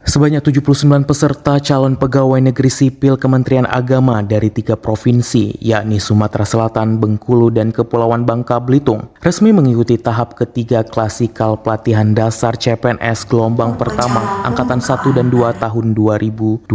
Sebanyak 79 peserta calon pegawai negeri sipil Kementerian Agama dari 3 provinsi, yakni Sumatera Selatan, Bengkulu, dan Kepulauan Bangka Belitung, resmi mengikuti tahap ketiga klasikal pelatihan dasar CPNS gelombang pertama Angkatan 1 dan 2 tahun 2025.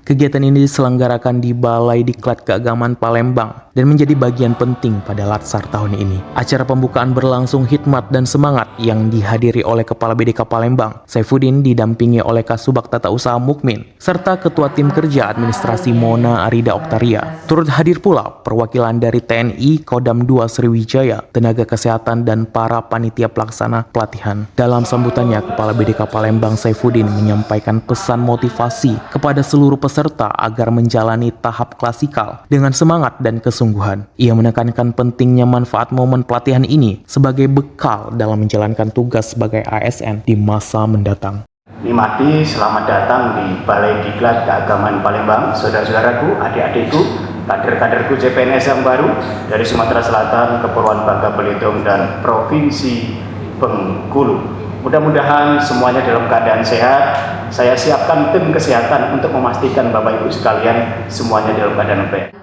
Kegiatan ini diselenggarakan di Balai Diklat Keagamaan Palembang dan menjadi bagian penting pada Latsar tahun ini. Acara pembukaan berlangsung hikmat dan semangat yang dihadiri oleh Kepala BDK Palembang, Saifuddin, didampingi oleh Kasubag Tata Usaha Mukmin, serta Ketua Tim Kerja Administrasi Mona Arida Oktaria. Turut hadir pula perwakilan dari TNI, Kodam 2 Sriwijaya, tenaga kesehatan, dan para panitia pelaksana pelatihan. Dalam sambutannya, Kepala BDK Palembang Saifuddin menyampaikan pesan motivasi kepada seluruh peserta agar menjalani tahap klasikal dengan semangat dan kesungguhan. Ia menekankan pentingnya manfaat momen pelatihan ini sebagai bekal dalam menjalankan tugas sebagai ASN di masa mendatang. Nikmati, selamat datang di Balai Diklat Keagamaan Palembang, saudara-saudaraku, adik-adikku, kader-kaderku CPNS yang baru dari Sumatera Selatan, Kepulauan Bangka Belitung, dan Provinsi Bengkulu. Mudah-mudahan semuanya dalam keadaan sehat. Saya siapkan tim kesehatan untuk memastikan Bapak Ibu sekalian semuanya dalam keadaan baik.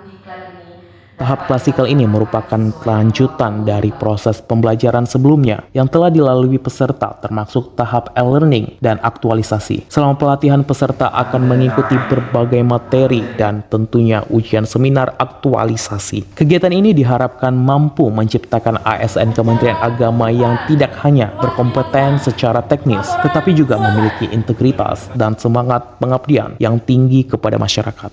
Tahap klasikal ini merupakan kelanjutan dari proses pembelajaran sebelumnya yang telah dilalui peserta, termasuk tahap e-learning dan aktualisasi. Selama pelatihan, peserta akan mengikuti berbagai materi dan tentunya ujian seminar aktualisasi. Kegiatan ini diharapkan mampu menciptakan ASN Kementerian Agama yang tidak hanya berkompeten secara teknis, tetapi juga memiliki integritas dan semangat pengabdian yang tinggi kepada masyarakat.